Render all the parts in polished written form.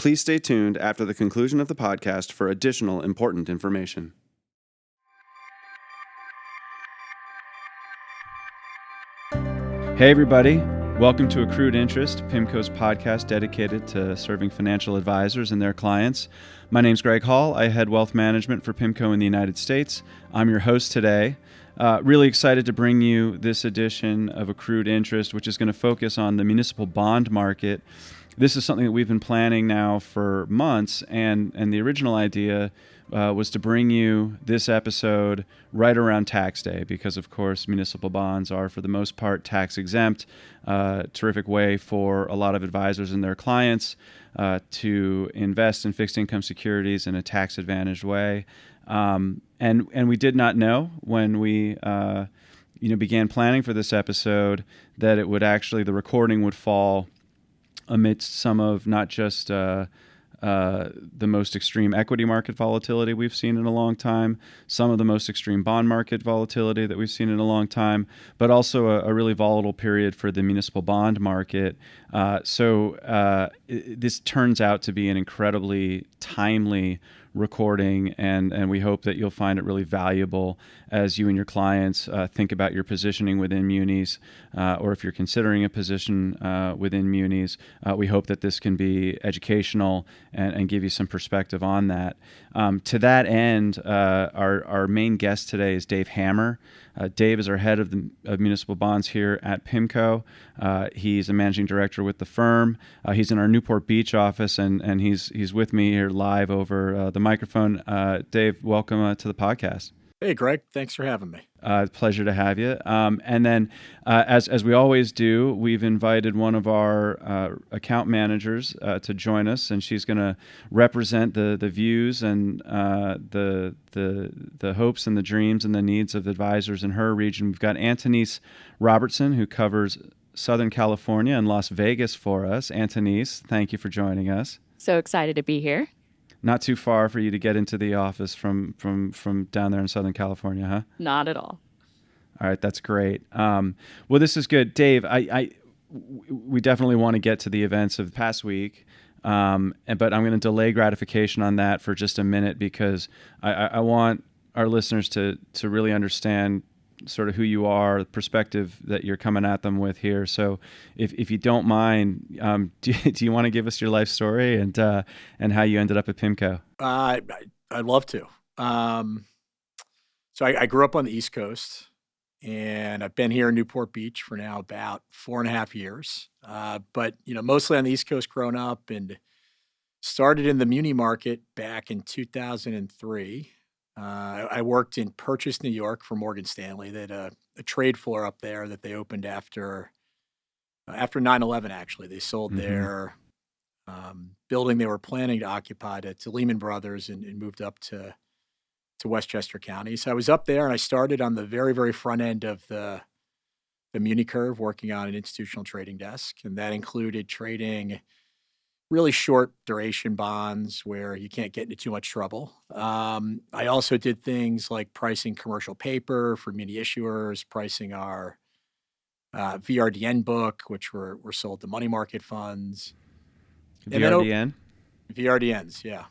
Please stay tuned after the conclusion of the podcast for additional important information. Hey everybody, welcome to Accrued Interest, PIMCO's podcast dedicated to serving financial advisors and their clients. My name's Greg Hall. I head wealth management for PIMCO in the United States. I'm your host today. Really excited to bring you this edition of Accrued Interest, which is going to focus on the municipal bond market. This is something that we've been planning now for months, and the original idea was to bring you this episode right around tax day because, of course, municipal bonds are, for the most part, tax-exempt. Terrific way for a lot of advisors and their clients to invest in fixed income securities in a tax-advantaged way. And we did not know when we began planning for this episode that it would actually, the recording would fall amidst some of not just the most extreme equity market volatility we've seen in a long time, some of the most extreme bond market volatility that we've seen in a long time, but also a really volatile period for the municipal bond market. So this turns out to be an incredibly timely recording, and we hope that you'll find it really valuable as you and your clients think about your positioning within munis, or if you're considering a position within munis. We hope that this can be educational and give you some perspective on that. To that end, our main guest today is Dave Hammer. Dave is our head of municipal bonds here at PIMCO. He's a managing director with the firm. He's in our Newport Beach office, and he's with me here live over the microphone. Dave, welcome to the podcast. Hey, Greg. Thanks for having me. Pleasure to have you. And then, as we always do, we've invited one of our account managers to join us, and she's going to represent the views and the hopes and the dreams and the needs of advisors in her region. We've got Antonese Robertson, who covers Southern California and Las Vegas for us. Antonese, thank you for joining us. So excited to be here. Not too far for you to get into the office from down there in Southern California, huh? Not at all. All right, that's great. Well, this is good. Dave, we definitely want to get to the events of the past week, but I'm going to delay gratification on that for just a minute because I want our listeners to really understand sort of who you are, the perspective that you're coming at them with here. So if you don't mind, do you want to give us your life story and how you ended up at PIMCO? I'd love to. So I grew up on the East Coast, and I've been here in Newport Beach for now about 4.5 years. But mostly on the East Coast growing up, and started in the muni market back in 2003. I worked in Purchase, New York for Morgan Stanley. They had a trade floor up there that they opened after 9/11, actually. They sold their building they were planning to occupy to Lehman Brothers and moved up to Westchester County. So I was up there, and I started on the very, very front end of the muni curve, working on an institutional trading desk. And that included trading really short duration bonds where you can't get into too much trouble. I also did things like pricing commercial paper for muni issuers, pricing our VRDN book, which were sold to money market funds. VRDN? VRDNs, yeah.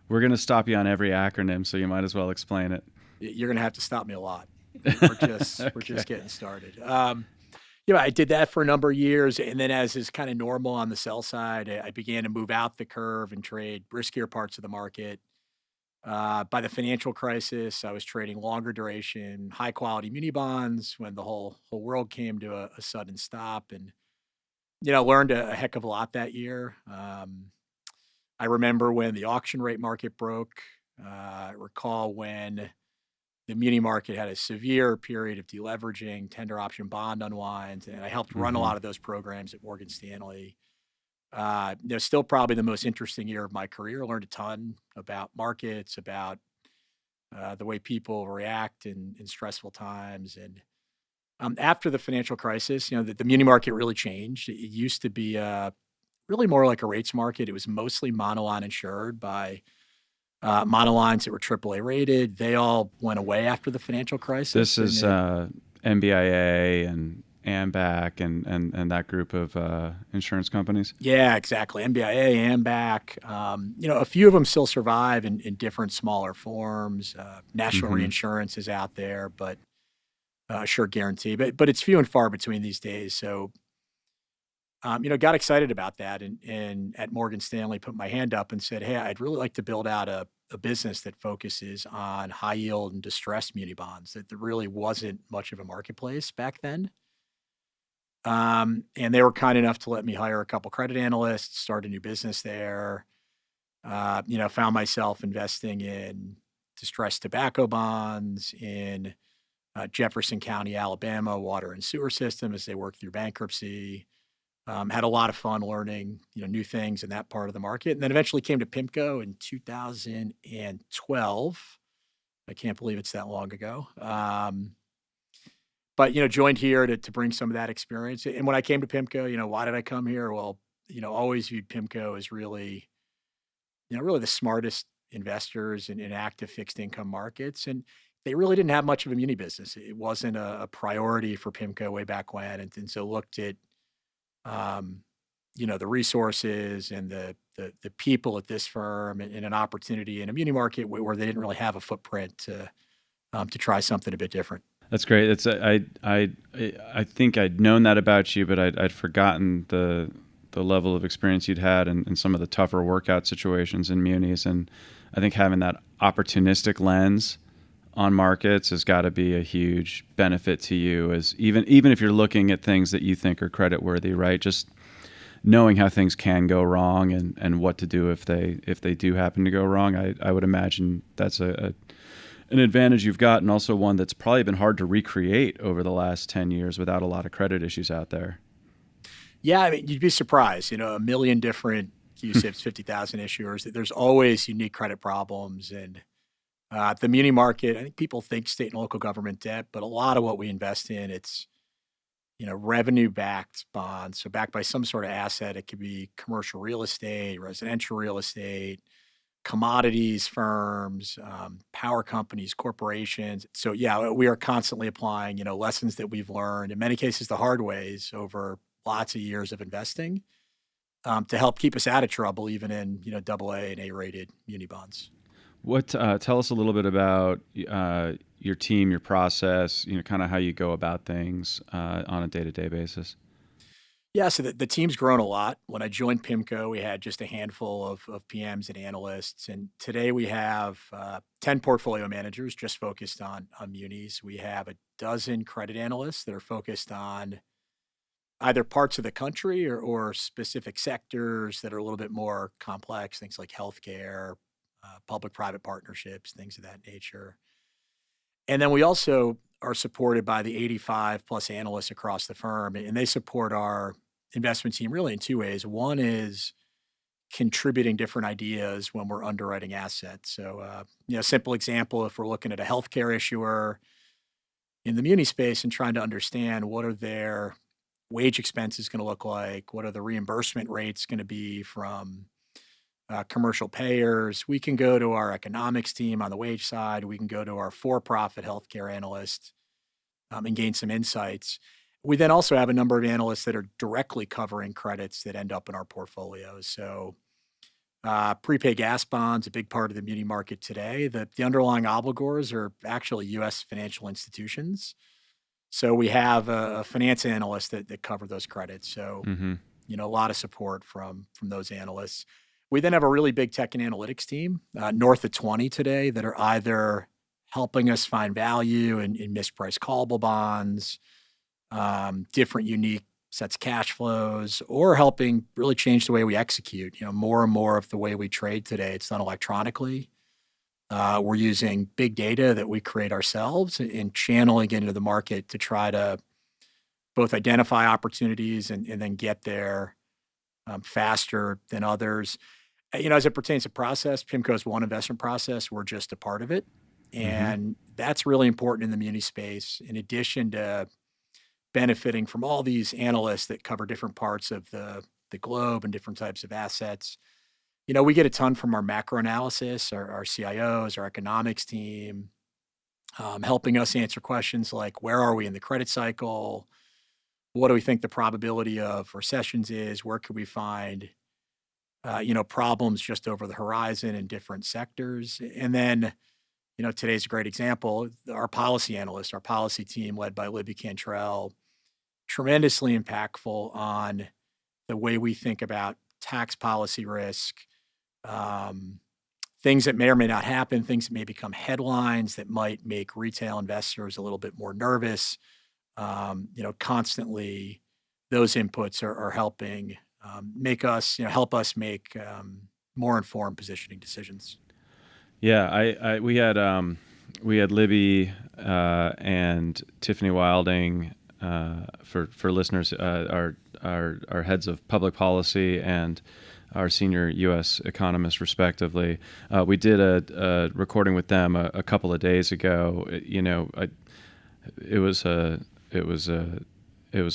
We're going to stop you on every acronym, so you might as well explain it. You're going to have to stop me a lot. We're just getting started. I did that for a number of years, and then as is kind of normal on the sell side, I began to move out the curve and trade riskier parts of the market. By the financial crisis, I was trading longer duration, high quality muni bonds when the whole world came to a sudden stop, and learned a heck of a lot that year. I remember when the auction rate market broke. I recall when the muni market had a severe period of deleveraging, tender option bond unwinds, and I helped run a lot of those programs at Morgan Stanley. Still probably the most interesting year of my career. Learned a ton about markets, about the way people react in stressful times. And after the financial crisis, the muni market really changed. It used to be really more like a rates market. It was mostly monoline insured by monolines that were AAA rated. They all went away after the financial crisis. This is MBIA and AMBAC and that group of insurance companies? Yeah, exactly. MBIA, AMBAC. A few of them still survive in different smaller forms. National Mm-hmm. Reinsurance is out there, but Assured Guarantee. But it's few and far between these days. So, got excited about that, and at Morgan Stanley put my hand up and said, hey, I'd really like to build out a business that focuses on high yield and distressed muni bonds. That there really wasn't much of a marketplace back then. And they were kind enough to let me hire a couple credit analysts, start a new business there. Found myself investing in distressed tobacco bonds in Jefferson County, Alabama, water and sewer system as they worked through bankruptcy. Had a lot of fun learning, new things in that part of the market. And then eventually came to PIMCO in 2012. I can't believe it's that long ago. But joined here to bring some of that experience. And when I came to PIMCO, why did I come here? Well, always viewed PIMCO as really the smartest investors in active fixed income markets. And they really didn't have much of a muni business. It wasn't a priority for PIMCO way back when. And so looked at, the resources and the people at this firm and an opportunity in a muni market where they didn't really have a footprint to try something a bit different. That's great. It's I think I'd known that about you, but I'd forgotten the level of experience you'd had in some of the tougher workout situations in munis, and I think having that opportunistic lens on markets has got to be a huge benefit to you, as even if you're looking at things that you think are creditworthy, right? Just knowing how things can go wrong and what to do if they do happen to go wrong. I would imagine that's an advantage you've got, and also one that's probably been hard to recreate over the last 10 years without a lot of credit issues out there. Yeah, I mean, you'd be surprised, a million different UCITS, 50,000 issuers. There's always unique credit problems. And the muni market, I think people think state and local government debt, but a lot of what we invest in, it's, revenue-backed bonds. So backed by some sort of asset. It could be commercial real estate, residential real estate, commodities firms, power companies, corporations. So yeah, we are constantly applying, lessons that we've learned, in many cases the hard ways over lots of years of investing, to help keep us out of trouble, even in, AA and A-rated muni bonds. Tell us a little bit about your team, your process, kind of how you go about things on a day-to-day basis. Yeah, so the team's grown a lot. When I joined PIMCO, we had just a handful of PMs and analysts. And today we have 10 portfolio managers just focused on munis. We have a dozen credit analysts that are focused on either parts of the country or specific sectors that are a little bit more complex, things like healthcare, public-private partnerships, things of that nature. And then we also are supported by the 85 plus analysts across the firm, and they support our investment team really in two ways. One is contributing different ideas when we're underwriting assets. So, simple example, if we're looking at a healthcare issuer in the muni space and trying to understand what are their wage expenses going to look like, what are the reimbursement rates going to be from commercial payers, we can go to our economics team on the wage side. We can go to our for-profit healthcare analyst and gain some insights. We then also have a number of analysts that are directly covering credits that end up in our portfolios. So prepaid gas bonds, a big part of the muni market today. The underlying obligors are actually U.S. financial institutions. So we have a finance analyst that cover those credits. So, a lot of support from those analysts. We then have a really big tech and analytics team, north of 20 today, that are either helping us find value in mispriced callable bonds, different unique sets of cash flows, or helping really change the way we execute. More and more of the way we trade today, it's done electronically. We're using big data that we create ourselves and channeling into the market to try to both identify opportunities and then get there faster than others. As it pertains to process, PIMCO's one investment process. We're just a part of it. And that's really important in the muni space, in addition to benefiting from all these analysts that cover different parts of the globe and different types of assets. We get a ton from our macro analysis, our CIOs, our economics team, helping us answer questions like, where are we in the credit cycle? what do we think the probability of recessions is? Where could we find, problems just over the horizon in different sectors? And then, today's a great example. Our policy analyst, our policy team led by Libby Cantrell, tremendously impactful on the way we think about tax policy risk, um, things that may or may not happen, things that may become headlines that might make retail investors a little bit more nervous. Constantly those inputs are helping help us make more informed positioning decisions. Yeah, we had Libby and Tiffany Wilding for listeners, our heads of public policy and our senior U.S. economist, respectively. We did a recording with them a couple of days ago. It was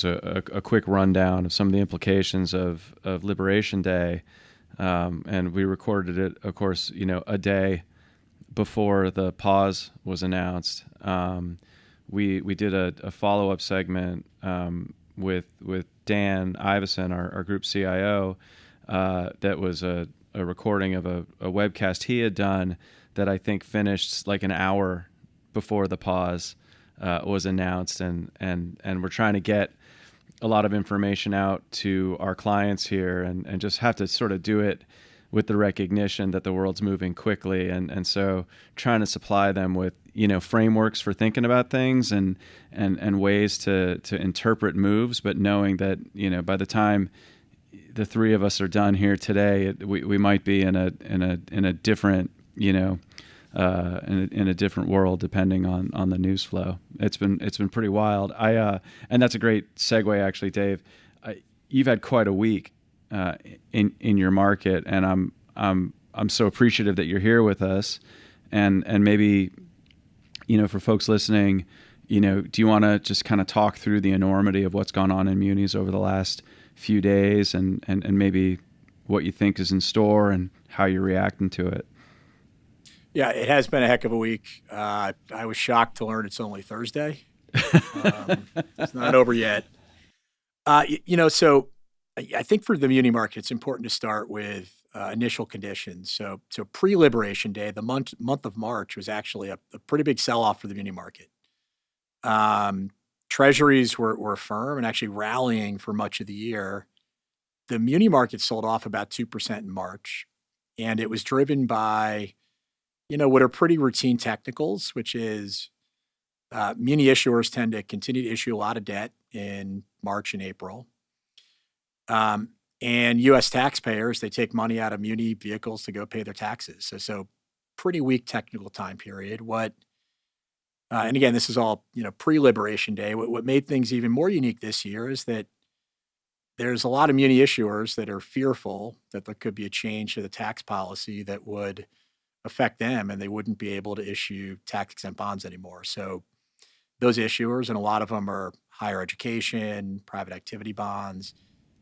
a quick rundown of some of the implications of Liberation Day, and we recorded it, of course, a day before the pause was announced. We did a follow-up segment with Dan Iveson, our group CIO, that was a recording of a webcast he had done that I think finished like an hour before the pause was announced, and we're trying to get a lot of information out to our clients here, and just have to sort of do it with the recognition that the world's moving quickly, and so trying to supply them with frameworks for thinking about things and ways to interpret moves, but knowing that by the time the three of us are done here today, we might be in a different in a different world depending on the news flow. It's been pretty wild. And that's a great segue, actually, Dave. You've had quite a week in your market, and I'm so appreciative that you're here with us. And maybe for folks listening, do you want to just kind of talk through the enormity of what's gone on in munis over the last few days, and maybe what you think is in store and how you're reacting to it? Yeah, it has been a heck of a week. I was shocked to learn it's only Thursday. It's not over yet. So I think for the muni market, it's important to start with initial conditions. So pre-Liberation Day, the month of March was actually a pretty big sell-off for the muni market. Treasuries were firm and actually rallying for much of the year. The muni market sold off about 2% in March, and it was driven by what are pretty routine technicals, which is muni issuers tend to continue to issue a lot of debt in March and April. And U.S. taxpayers, they take money out of muni vehicles to go pay their taxes. So pretty weak technical time period. And again, this is all, pre-Liberation Day. What made things even more unique this year is that there's a lot of muni issuers that are fearful that there could be a change to the tax policy that would affect them, and they wouldn't be able to issue tax-exempt bonds anymore. So those issuers, and a lot of them are higher education, private activity bonds,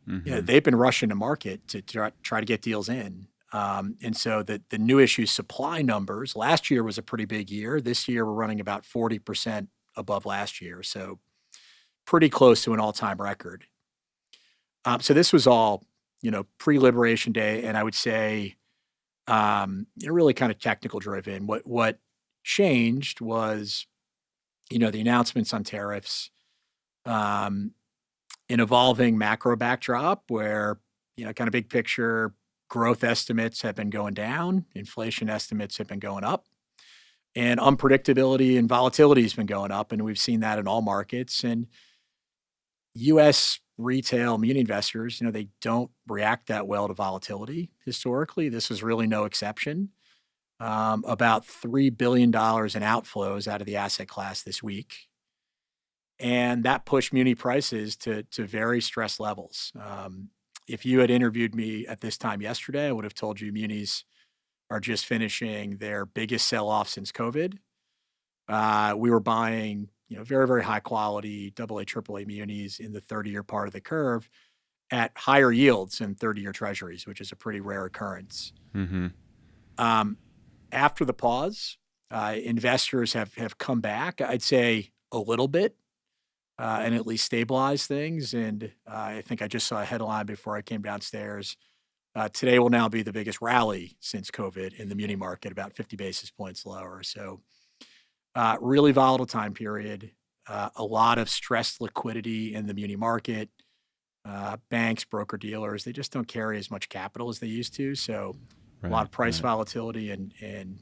they've been rushing to market to try to get deals in. And so the new issue supply numbers, last year was a pretty big year. This year we're running about 40% above last year. So pretty close to an all-time record. So this was all, pre-Liberation Day, and I would say really kind of technical driven. What changed was, the announcements on tariffs, an evolving macro backdrop where, kind of big picture growth estimates have been going down, inflation estimates have been going up, and unpredictability and volatility has been going up. And we've seen that in all markets. And U.S. retail muni investors, they don't react that well to volatility historically. This is really no exception. About $3 billion in outflows out of the asset class this week. And that pushed muni prices to very stressed levels. If you had interviewed me at this time yesterday, I would have told you munis are just finishing their biggest sell-off since COVID. We were buying very, very high quality AA, AAA munis in the 30-year part of the curve at higher yields than 30-year treasuries, which is a pretty rare occurrence. After the pause, investors have come back, I'd say a little bit. and at least stabilize things. And I think I just saw a headline before I came downstairs. Today will now be the biggest rally since COVID in the muni market, about 50 basis points lower. So really volatile time period, a lot of stressed liquidity in the muni market. Banks, broker dealers, they just don't carry as much capital as they used to. So a lot of price volatility and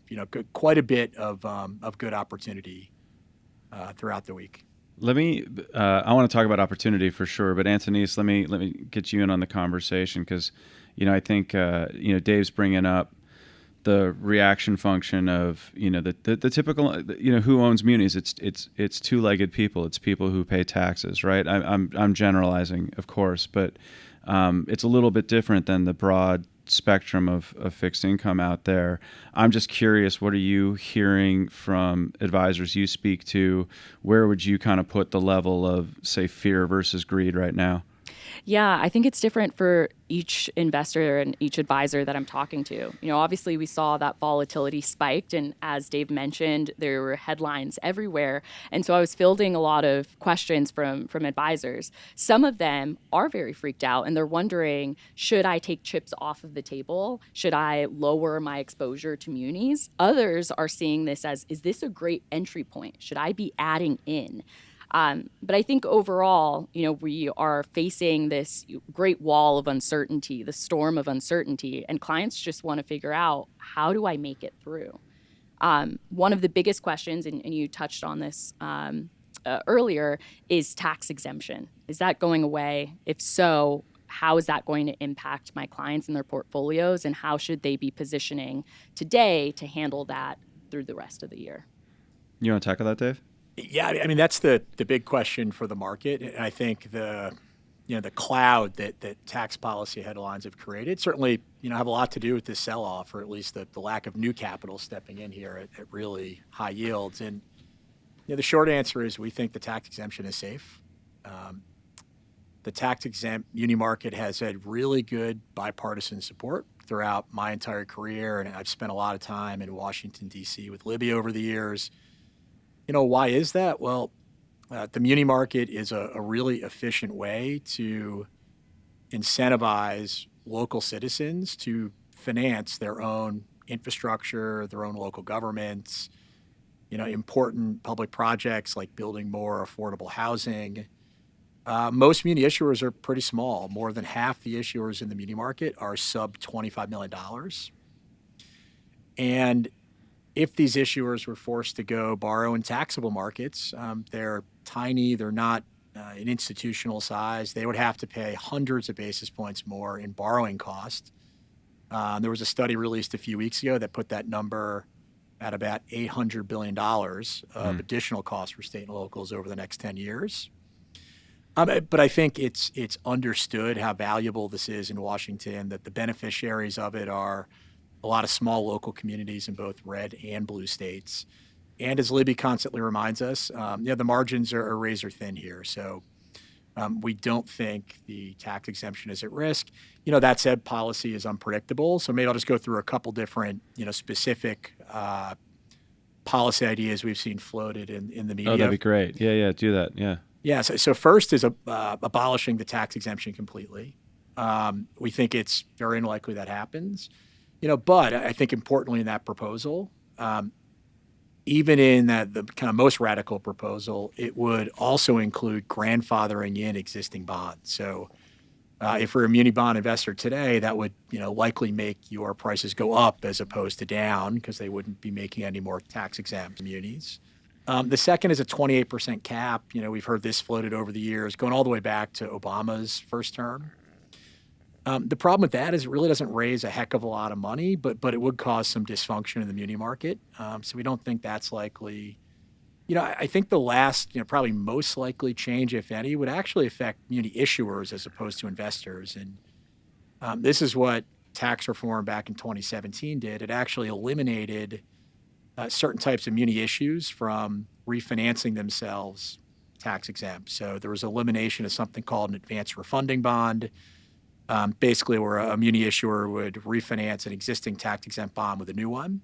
quite a bit of good opportunity throughout the week. Let me. I want to talk about opportunity for sure, but Antonese, let me get you in on the conversation because, I think Dave's bringing up the reaction function of the typical who owns munis. It's two-legged people. It's people who pay taxes, right? I'm generalizing, of course, but it's a little bit different than the broad spectrum of fixed income out there. I'm just curious, what are you hearing from advisors you speak to? Where would you kind of put the level of, say, fear versus greed right now? Yeah, I think it's different for each investor and each advisor that I'm talking to. Obviously we saw that volatility spiked, and as Dave mentioned, there were headlines everywhere. And so I was fielding a lot of questions from advisors. Some of them are very freaked out and they're wondering, should I take chips off of the table? Should I lower my exposure to munis? Others are seeing this as, is this a great entry point? Should I be adding in? But I think overall, we are facing this great wall of uncertainty, the storm of uncertainty, and clients just want to figure out, how do I make it through? One of the biggest questions, and you touched on this earlier, is tax exemption. Is that going away? If so, how is that going to impact my clients and their portfolios, and how should they be positioning today to handle that through the rest of the year? You want to tackle that, Dave? Yeah, I mean that's the big question for the market, and I think the cloud that tax policy headlines have created certainly have a lot to do with this sell-off, or at least the lack of new capital stepping in here at really high yields. And the short answer is we think the tax exemption is safe. The tax-exempt muni market has had really good bipartisan support throughout my entire career, and I've spent a lot of time in Washington, D.C. with Libby over the years. Why is that? Well, the muni market is a really efficient way to incentivize local citizens to finance their own infrastructure, their own local governments, important public projects like building more affordable housing. Most muni issuers are pretty small. More than half the issuers in the muni market are sub $25 million. And if these issuers were forced to go borrow in taxable markets, they're tiny, they're not an institutional size. They would have to pay hundreds of basis points more in borrowing cost. There was a study released a few weeks ago that put that number at about $800 billion of additional costs for state and locals over the next 10 years. But I think it's understood how valuable this is in Washington, that the beneficiaries of it are a lot of small local communities in both red and blue states. And as Libby constantly reminds us, the margins are razor thin here. So we don't think the tax exemption is at risk. That said, policy is unpredictable. So maybe I'll just go through a couple different, specific policy ideas we've seen floated in the media. Oh, that'd be great. Yeah, do that. Yeah. Yeah. So first is abolishing the tax exemption completely. We think it's very unlikely that happens. But I think importantly in that proposal, even in the kind of most radical proposal, it would also include grandfathering in existing bonds. So if you're a muni bond investor today, that would likely make your prices go up as opposed to down, because they wouldn't be making any more tax-exempt munis. The second is a 28% cap. We've heard this floated over the years, going all the way back to Obama's first term. The problem with that is it really doesn't raise a heck of a lot of money, but it would cause some dysfunction in the muni market. So we don't think that's likely. I think the last, probably most likely change, if any, would actually affect muni issuers as opposed to investors. And this is what tax reform back in 2017 did. It actually eliminated certain types of muni issues from refinancing themselves tax exempt. So there was elimination of something called an advanced refunding bond. Basically where a muni issuer would refinance an existing tax-exempt bond with a new one.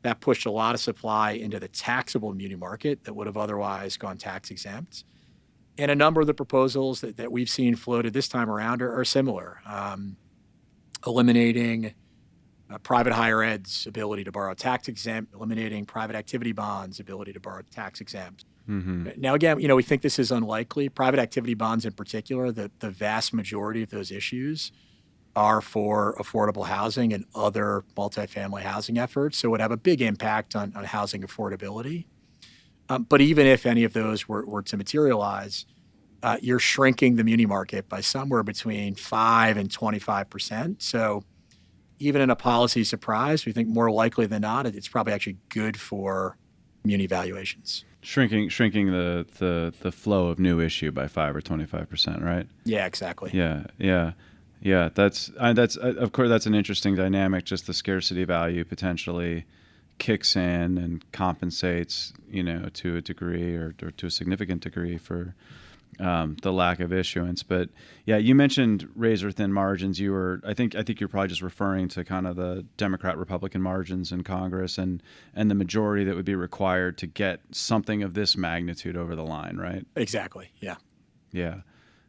That pushed a lot of supply into the taxable muni market that would have otherwise gone tax-exempt. And a number of the proposals that we've seen floated this time around are similar. Eliminating private higher ed's ability to borrow tax exempt, eliminating private activity bonds' ability to borrow tax exempt. Now, again, we think this is unlikely. Private activity bonds in particular, the vast majority of those issues are for affordable housing and other multifamily housing efforts, so it would have a big impact on housing affordability. But even if any of those were to materialize, you're shrinking the muni market by somewhere between 5 and 25%. So even in a policy surprise, we think more likely than not, it's probably actually good for muni valuations. Shrinking the flow of new issue by 5 or 25%, right? Yeah, exactly. Yeah. That's of course that's an interesting dynamic. Just the scarcity value potentially kicks in and compensates, to a degree or to a significant degree for the lack of issuance. But yeah, you mentioned razor thin margins. I think you're probably just referring to kind of the Democrat-Republican margins in Congress and the majority that would be required to get something of this magnitude over the line, right? Exactly. Yeah.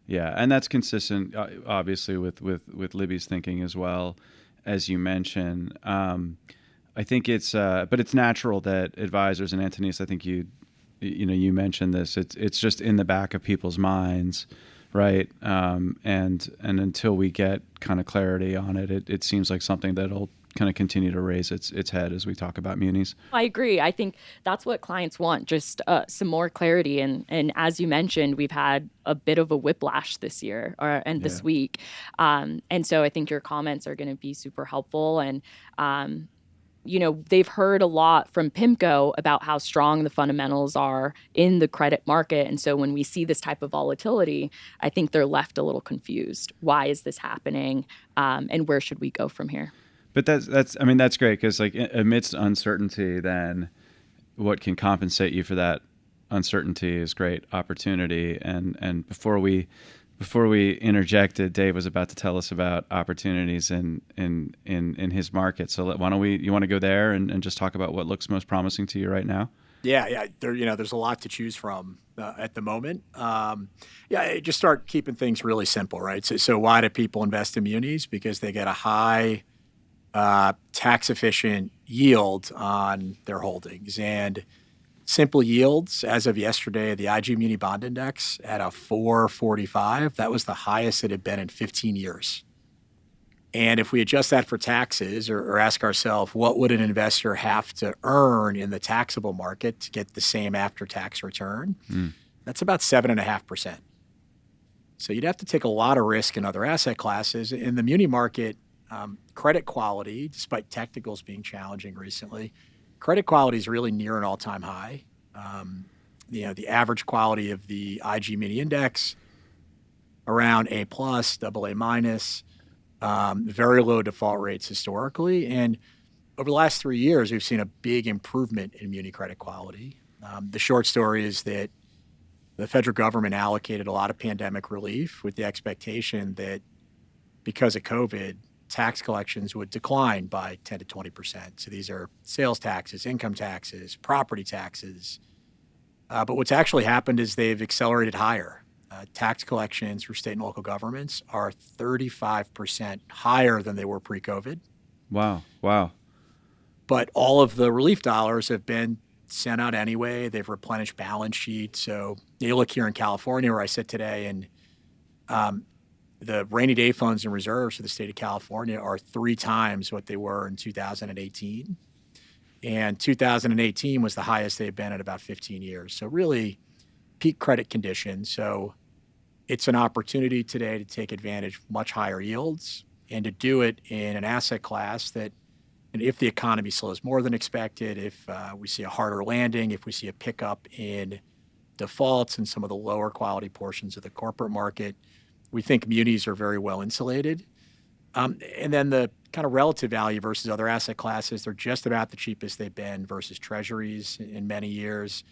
Yeah, and that's consistent, obviously, with Libby's thinking as well, as you mentioned. I think but it's natural that advisors, and Antonese, I think you mentioned this. It's just in the back of people's minds, right? And until we get kind of clarity on it, it seems like something that'll kind of continue to raise its head as we talk about munis. I agree. I think that's what clients want, just some more clarity. And as you mentioned, we've had a bit of a whiplash this year this week. And so I think your comments are going to be super helpful. And, they've heard a lot from PIMCO about how strong the fundamentals are in the credit market. And so when we see this type of volatility, I think they're left a little confused. Why is this happening? And where should we go from here? But that's great, because like amidst uncertainty, then what can compensate you for that uncertainty is great opportunity. And before we interjected, Dave was about to tell us about opportunities in his market. So why don't you want to go there and just talk about what looks most promising to you right now? Yeah. There's a lot to choose from at the moment. Just start keeping things really simple, right? So why do people invest in munis? Because they get a high tax-efficient yield on their holdings. And simple yields, as of yesterday, the IG Muni Bond Index at a 445, that was the highest it had been in 15 years. And if we adjust that for taxes or ask ourselves, what would an investor have to earn in the taxable market to get the same after-tax return? That's about 7.5%. So you'd have to take a lot of risk in other asset classes. In the muni market, credit quality, despite technicals being challenging recently, credit quality is really near an all-time high. The average quality of the IG Mini Index around A+, AA-, very low default rates historically. And over the last 3 years, we've seen a big improvement in muni credit quality. The short story is that the federal government allocated a lot of pandemic relief with the expectation that because of COVID, tax collections would decline by 10 to 20%. So these are sales taxes, income taxes, property taxes. But what's actually happened is they've accelerated higher. Tax collections for state and local governments are 35% higher than they were pre-COVID. Wow. But all of the relief dollars have been sent out anyway. They've replenished balance sheets. So you look here in California where I sit today, and the rainy day funds and reserves for the state of California are 3 times what they were in 2018. And 2018 was the highest they've been in about 15 years. So really peak credit conditions. So it's an opportunity today to take advantage of much higher yields and to do it in an asset class that, and if the economy slows more than expected, if we see a harder landing, if we see a pickup in defaults in some of the lower quality portions of the corporate market, we think munis are very well insulated. And then the kind of relative value versus other asset classes, they're just about the cheapest they've been versus treasuries in many years,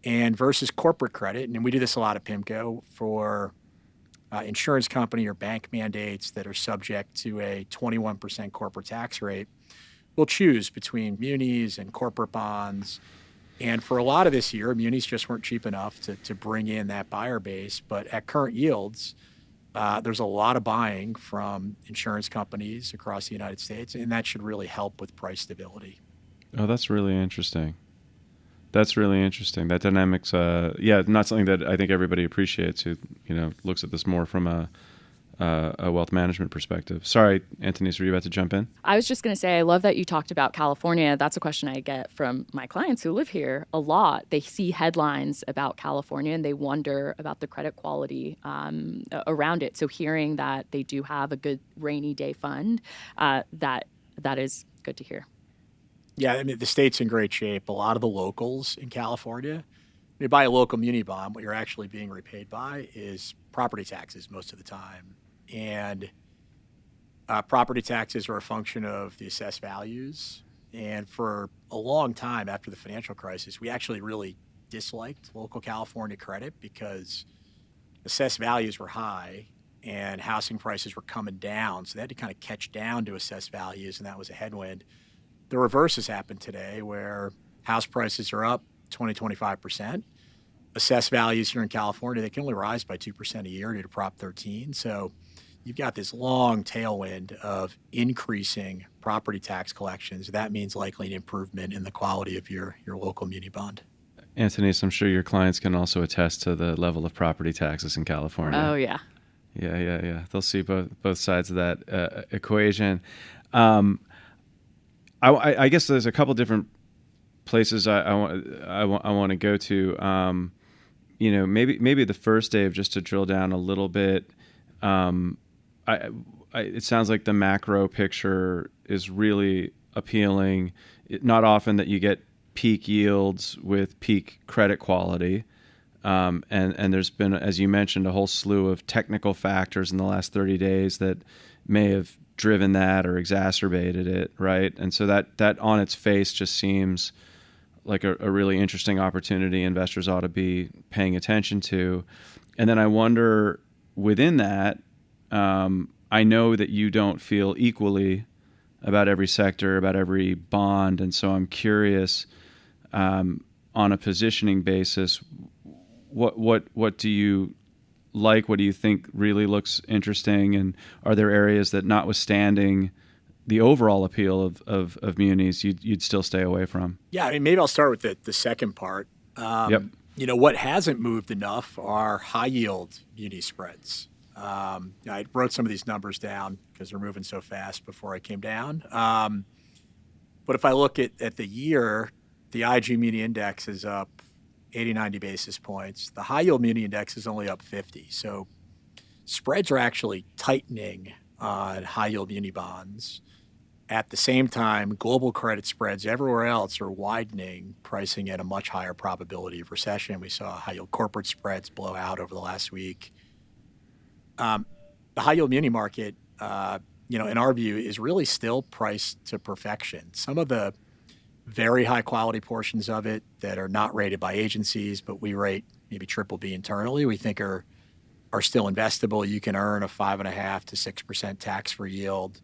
and versus corporate credit. And we do this a lot at PIMCO for insurance company or bank mandates that are subject to a 21% corporate tax rate. We'll choose between munis and corporate bonds And for a lot of this year, munis just weren't cheap enough to bring in that buyer base. But at current yields, there's a lot of buying from insurance companies across the United States, and that should really help with price stability. Oh, that's really interesting. That's really interesting. That dynamics, not something that I think everybody appreciates who, looks at this more from a wealth management perspective. Sorry, Antonese, were you about to jump in? I was just going to say, I love that you talked about California. That's a question I get from my clients who live here a lot. They see headlines about California and they wonder about the credit quality around it. So hearing that they do have a good rainy day fund, that is good to hear. Yeah, I mean, the state's in great shape. A lot of the locals in California, when you buy a local muni bond, what you're actually being repaid by is property taxes most of the time. And property taxes are a function of the assessed values. And for a long time after the financial crisis, we actually really disliked local California credit because assessed values were high and housing prices were coming down. So they had to kind of catch down to assessed values, and that was a headwind. The reverse has happened today where house prices are up 20, 25%. Assessed values here in California, they can only rise by 2% a year due to Prop 13. So you've got this long tailwind of increasing property tax collections. That means likely an improvement in the quality of your local muni bond. Antonese, I'm sure your clients can also attest to the level of property taxes in California. Oh, yeah. Yeah. They'll see both sides of that equation. I guess there's a couple different places I want to go to. Maybe the first, Dave, just to drill down a little bit. It sounds like the macro picture is really appealing. Not often that you get peak yields with peak credit quality. And there's been, as you mentioned, a whole slew of technical factors in the last 30 days that may have driven that or exacerbated it, right? And so that on its face just seems like a really interesting opportunity investors ought to be paying attention to. And then I wonder, within that, I know that you don't feel equally about every sector, about every bond, and so I'm curious, on a positioning basis, what do you like? What do you think really looks interesting? And are there areas that, notwithstanding the overall appeal of munis, you'd still stay away from? Yeah, I mean, maybe I'll start with the second part. Yep. What hasn't moved enough are high yield muni spreads. I wrote some of these numbers down because they're moving so fast before I came down. But if I look at the year, the IG muni index is up 80, 90 basis points. The high yield muni index is only up 50. So spreads are actually tightening on high yield muni bonds. At the same time, global credit spreads everywhere else are widening, pricing at a much higher probability of recession. We saw high yield corporate spreads blow out over the last week. The high yield muni market, in our view, is really still priced to perfection. Some of the very high quality portions of it that are not rated by agencies, but we rate maybe BBB internally, we think are still investable. You can earn a 5.5% to 6% tax-free yield.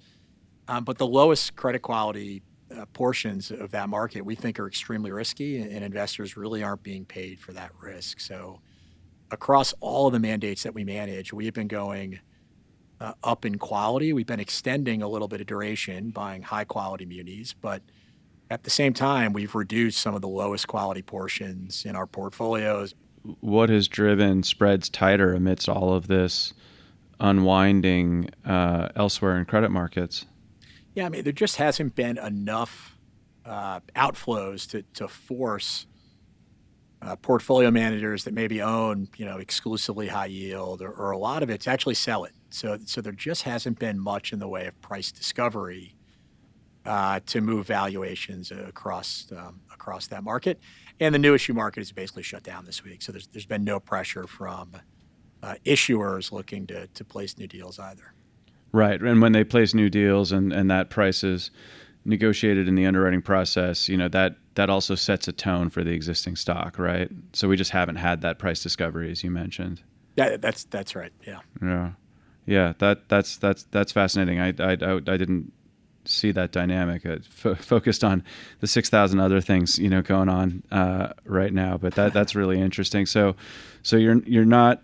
But the lowest credit quality portions of that market we think are extremely risky, and investors really aren't being paid for that risk. So across all of the mandates that we manage, we have been going up in quality. We've been extending a little bit of duration, buying high quality munis, but at the same time, we've reduced some of the lowest quality portions in our portfolios. What has driven spreads tighter amidst all of this unwinding elsewhere in credit markets? Yeah, I mean, there just hasn't been enough outflows to force portfolio managers that maybe own, exclusively high yield or a lot of it to actually sell it. So there just hasn't been much in the way of price discovery to move valuations across that market. And the new issue market is basically shut down this week. So there's been no pressure from issuers looking to place new deals either. Right. And when they place new deals and that price is negotiated in the underwriting process, that also sets a tone for the existing stock, right? So we just haven't had that price discovery, as you mentioned. Yeah, that's right. Yeah. Yeah. That's fascinating. I didn't see that dynamic. Focused on the 6,000 other things going on right now, but that's really interesting. So you're not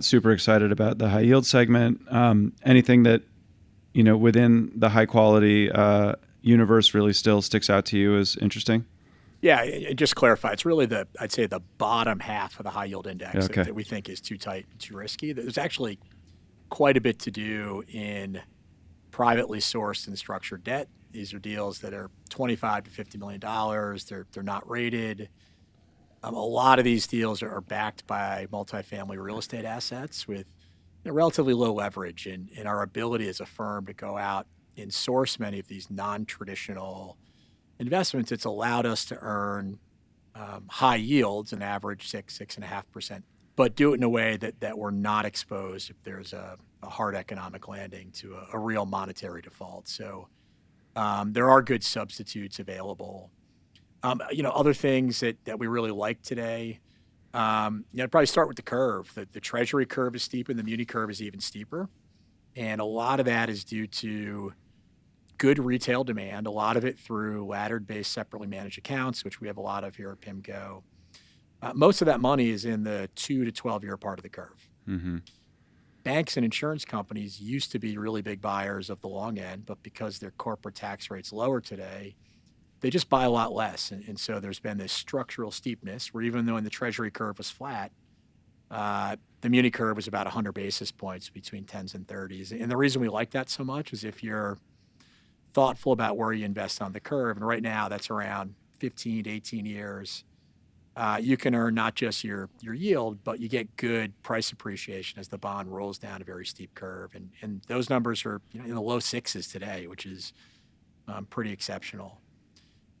super excited about the high yield segment. Anything that within the high quality universe really still sticks out to you as interesting? Yeah, and just clarify, it's really I'd say the bottom half of the high yield index that we think is too tight and too risky. There's actually quite a bit to do in privately sourced and structured debt. These are deals that are $25 to $50 million. They're not rated. A lot of these deals are backed by multifamily real estate assets with relatively low leverage, and our ability as a firm to go out and source many of these non-traditional investments, it's allowed us to earn high yields, an average 6.5%, but do it in a way that we're not exposed if there's a hard economic landing to a real monetary default. So there are good substitutes available. Other things that we really like today, I'd probably start with the curve. The Treasury curve is steep and the Muni curve is even steeper. And a lot of that is due to good retail demand, a lot of it through laddered-based separately managed accounts, which we have a lot of here at PIMCO. Most of that money is in the 2 to 12-year part of the curve. Mm-hmm. Banks and insurance companies used to be really big buyers of the long end, but because their corporate tax rate's lower today, they just buy a lot less. And so there's been this structural steepness where even though the Treasury curve was flat, the Muni curve was about 100 basis points between 10s and 30s. And the reason we like that so much is if you're thoughtful about where you invest on the curve, and right now that's around 15 to 18 years, you can earn not just your yield, but you get good price appreciation as the bond rolls down a very steep curve. And those numbers are in the low sixes today, which is pretty exceptional.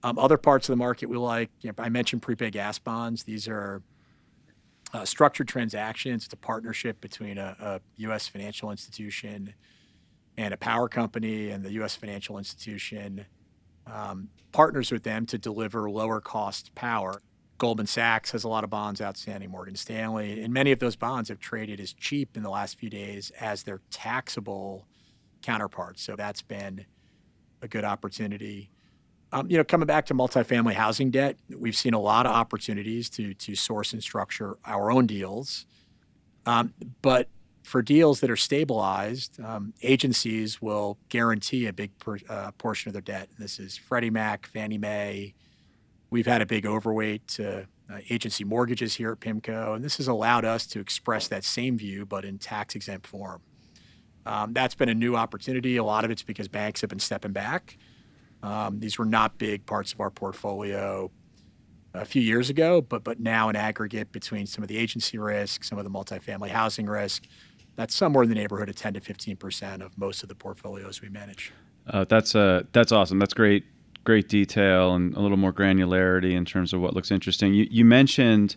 Other parts of the market we like, I mentioned prepaid gas bonds. These are structured transactions. It's a partnership between a U.S. financial institution and a power company, and the U.S. financial institution partners with them to deliver lower cost power. Goldman Sachs has a lot of bonds outstanding, Morgan Stanley, and many of those bonds have traded as cheap in the last few days as their taxable counterparts. So that's been a good opportunity. Coming back to multifamily housing debt, we've seen a lot of opportunities to source and structure our own deals. But for deals that are stabilized, agencies will guarantee a big portion of their debt. This is Freddie Mac, Fannie Mae. We've had a big overweight to agency mortgages here at PIMCO, and this has allowed us to express that same view, but in tax-exempt form. That's been a new opportunity. A lot of it's because banks have been stepping back. These were not big parts of our portfolio a few years ago, but now in aggregate between some of the agency risk, some of the multifamily housing risk, that's somewhere in the neighborhood of 10 to 15% of most of the portfolios we manage. That's awesome. That's great detail and a little more granularity in terms of what looks interesting. You mentioned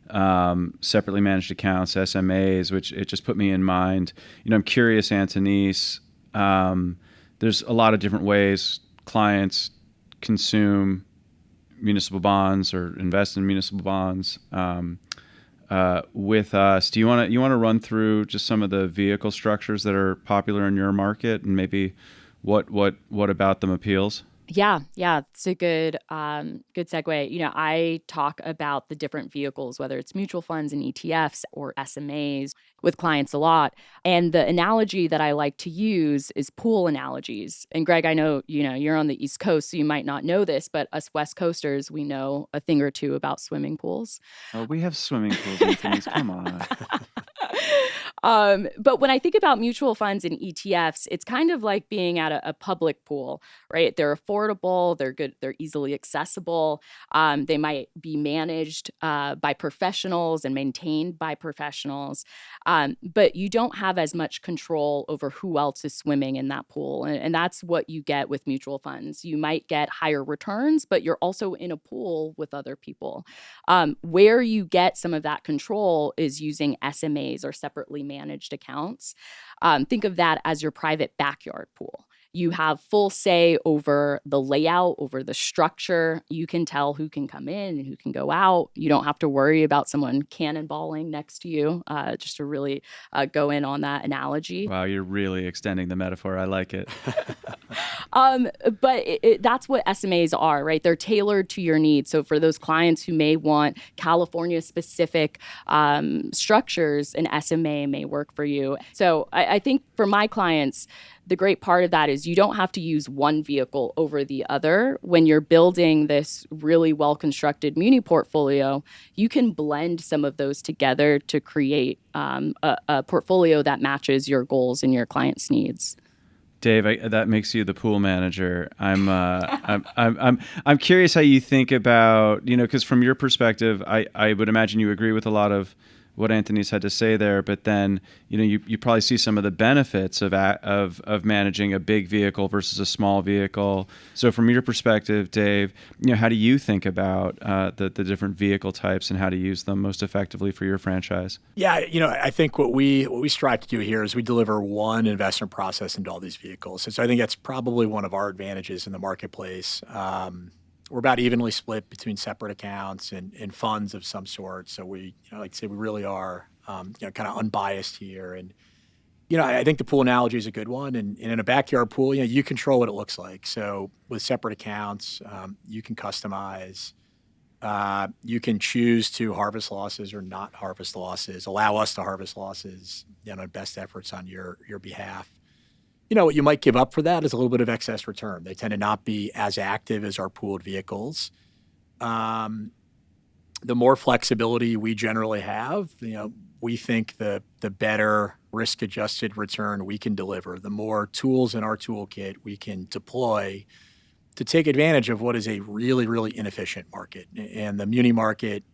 separately managed accounts, SMAs, which it just put me in mind. I'm curious, Antonese, there's a lot of different ways clients consume municipal bonds or invest in municipal bonds with us. Do you want to run through just some of the vehicle structures that are popular in your market and maybe what about them appeals? Yeah, it's a good segue. I talk about the different vehicles, whether it's mutual funds and ETFs or SMAs, with clients a lot. And the analogy that I like to use is pool analogies. And Greg, I know, you're on the East Coast, so you might not know this, but us West Coasters, we know a thing or two about swimming pools. Oh, we have swimming pools, Anthony's. Come on. But when I think about mutual funds and ETFs, it's kind of like being at a public pool, right? They're affordable, they're good, they're easily accessible. They might be managed by professionals and maintained by professionals, but you don't have as much control over who else is swimming in that pool. And that's what you get with mutual funds. You might get higher returns, but you're also in a pool with other people. Where you get some of that control is using SMAs or separately managed accounts. Think of that as your private backyard pool. You have full say over the layout, over the structure. You can tell who can come in and who can go out. You don't have to worry about someone cannonballing next to you, just to really go in on that analogy. Wow, you're really extending the metaphor. I like it. But that's what SMAs are, right? They're tailored to your needs. So for those clients who may want California-specific structures, an SMA may work for you. So I think for my clients, the great part of that is you don't have to use one vehicle over the other. When you're building this really well-constructed muni portfolio, you can blend some of those together to create a portfolio that matches your goals and your clients' needs. Dave, that makes you the pool manager. I'm curious how you think about, because from your perspective, I would imagine you agree with a lot of what Antonese had to say there, but then you probably see some of the benefits of managing a big vehicle versus a small vehicle. So from your perspective, Dave, how do you think about the different vehicle types and how to use them most effectively for your franchise? Yeah, I think what we strive to do here is we deliver one investment process into all these vehicles. And so I think that's probably one of our advantages in the marketplace. We're about evenly split between separate accounts and funds of some sort. So we, like I say, we really are, kind of unbiased here. And, I think the pool analogy is a good one. And in a backyard pool, you control what it looks like. So with separate accounts, you can customize. You can choose to harvest losses or not harvest losses, allow us to harvest losses, best efforts on your behalf. What you might give up for that is a little bit of excess return. They tend to not be as active as our pooled vehicles. The more flexibility we generally have, we think the better risk-adjusted return we can deliver, the more tools in our toolkit we can deploy to take advantage of what is a really, really inefficient market. And the muni market,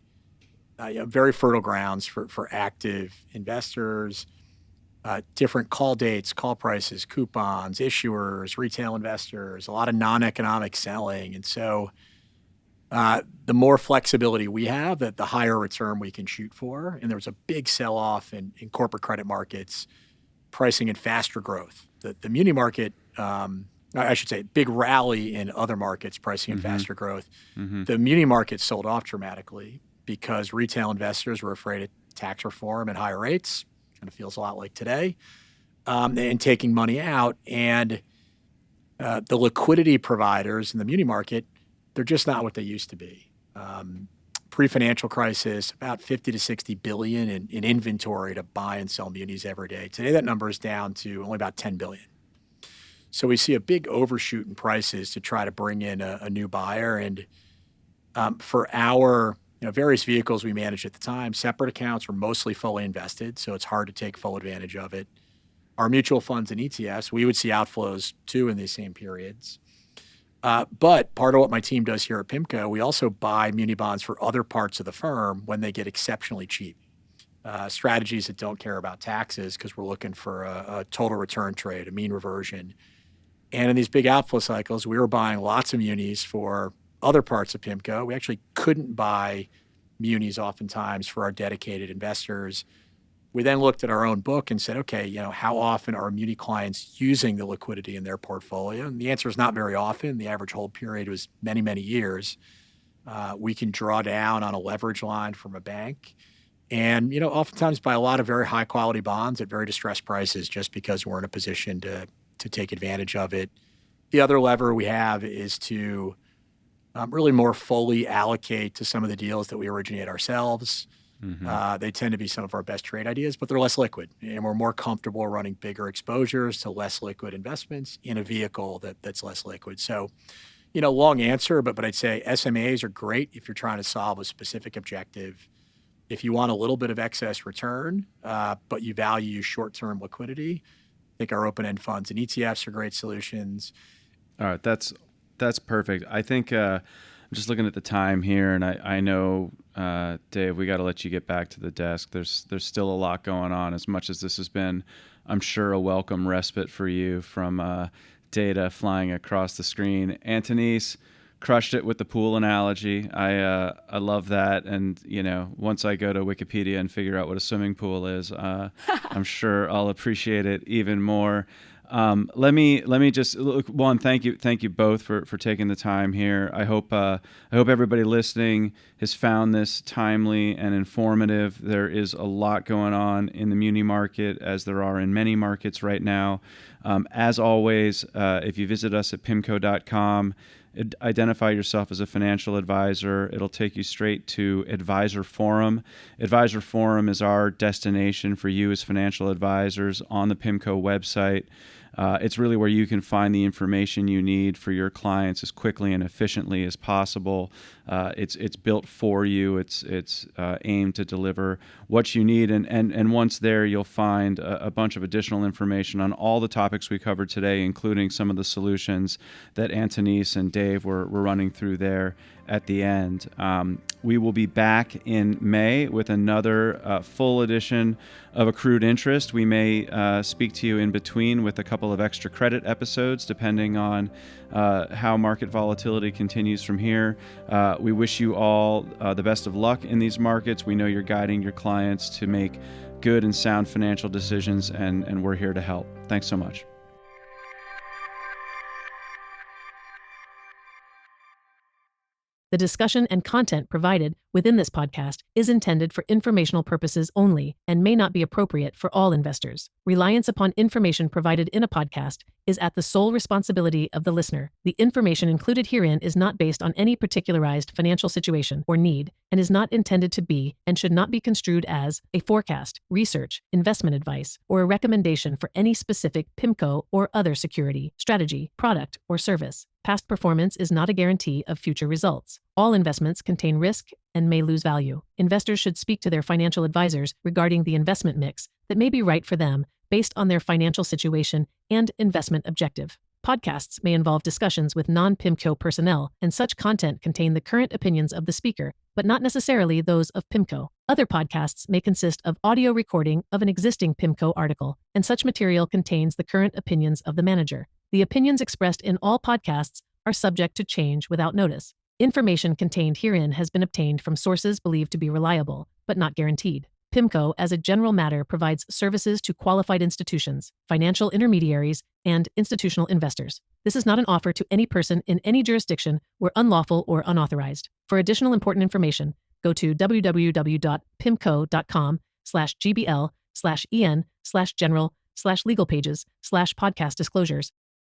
very fertile grounds for active investors, different call dates, call prices, coupons, issuers, retail investors, a lot of non-economic selling. And so the more flexibility we have, the higher return we can shoot for. And there was a big sell-off in corporate credit markets, pricing in faster growth. The muni market, I should say, big rally in other markets, pricing in faster growth. The muni market sold off dramatically because retail investors were afraid of tax reform and higher rates. Kind of feels a lot like today, and taking money out. And the liquidity providers in the muni market, they're just not what they used to be. Pre-financial crisis, about 50 to 60 billion in inventory to buy and sell munis every day. Today, that number is down to only about 10 billion. So we see a big overshoot in prices to try to bring in a new buyer. And for our various vehicles we managed at the time, separate accounts were mostly fully invested, so it's hard to take full advantage of it. Our mutual funds and ETFs, we would see outflows too in these same periods. But part of what my team does here at PIMCO, we also buy muni bonds for other parts of the firm when they get exceptionally cheap. Strategies that don't care about taxes because we're looking for a total return trade, a mean reversion. And in these big outflow cycles, we were buying lots of munis for other parts of PIMCO. We actually couldn't buy munis oftentimes for our dedicated investors. We then looked at our own book and said, okay, how often are muni clients using the liquidity in their portfolio? And the answer is not very often. The average hold period was many, many years. We can draw down on a leverage line from a bank and, oftentimes buy a lot of very high quality bonds at very distressed prices just because we're in a position to take advantage of it. The other lever we have is to really more fully allocate to some of the deals that we originate ourselves. They tend to be some of our best trade ideas, but they're less liquid. And we're more comfortable running bigger exposures to less liquid investments in a vehicle that's less liquid. So, long answer, but I'd say SMAs are great if you're trying to solve a specific objective. If you want a little bit of excess return, but you value short-term liquidity, I think our open-end funds and ETFs are great solutions. All right, that's perfect. I think I'm just looking at the time here, and I know, Dave, we got to let you get back to the desk. There's still a lot going on. As much as this has been, I'm sure, a welcome respite for you from data flying across the screen. Antonese crushed it with the pool analogy. I love that, and once I go to Wikipedia and figure out what a swimming pool is, I'm sure I'll appreciate it even more. Let me just look. One, thank you both for taking the time here. I hope everybody listening has found this timely and informative. There is a lot going on in the muni market, as there are in many markets right now. As always, if you visit us at PIMCO.com, identify yourself as a financial advisor. It'll take you straight to Advisor Forum. Advisor Forum is our destination for you as financial advisors on the PIMCO website. It's really where you can find the information you need for your clients as quickly and efficiently as possible. It's built for you. It's aimed to deliver what you need. And once there, you'll find a bunch of additional information on all the topics we covered today, including some of the solutions that Antonese and Dave were running through there at the end. We will be back in May with another full edition of Accrued Interest. We may speak to you in between with a couple of extra credit episodes, depending on how market volatility continues from here. We wish you all the best of luck in these markets. We know you're guiding your clients to make good and sound financial decisions, and we're here to help. Thanks so much. The discussion and content provided within this podcast is intended for informational purposes only and may not be appropriate for all investors. Reliance upon information provided in a podcast is at the sole responsibility of the listener. The information included herein is not based on any particularized financial situation or need and is not intended to be and should not be construed as a forecast, research, investment advice, or a recommendation for any specific PIMCO or other security, strategy, product, or service. Past performance is not a guarantee of future results. All investments contain risk and may lose value. Investors should speak to their financial advisors regarding the investment mix that may be right for them based on their financial situation and investment objective. Podcasts may involve discussions with non-PIMCO personnel, and such content contain the current opinions of the speaker, but not necessarily those of PIMCO. Other podcasts may consist of audio recording of an existing PIMCO article, and such material contains the current opinions of the manager. The opinions expressed in all podcasts are subject to change without notice. Information contained herein has been obtained from sources believed to be reliable, but not guaranteed. PIMCO, as a general matter, provides services to qualified institutions, financial intermediaries, and institutional investors. This is not an offer to any person in any jurisdiction where unlawful or unauthorized. For additional important information, go to www.pimco.com/gbl/en/general/legal pages/podcast disclosures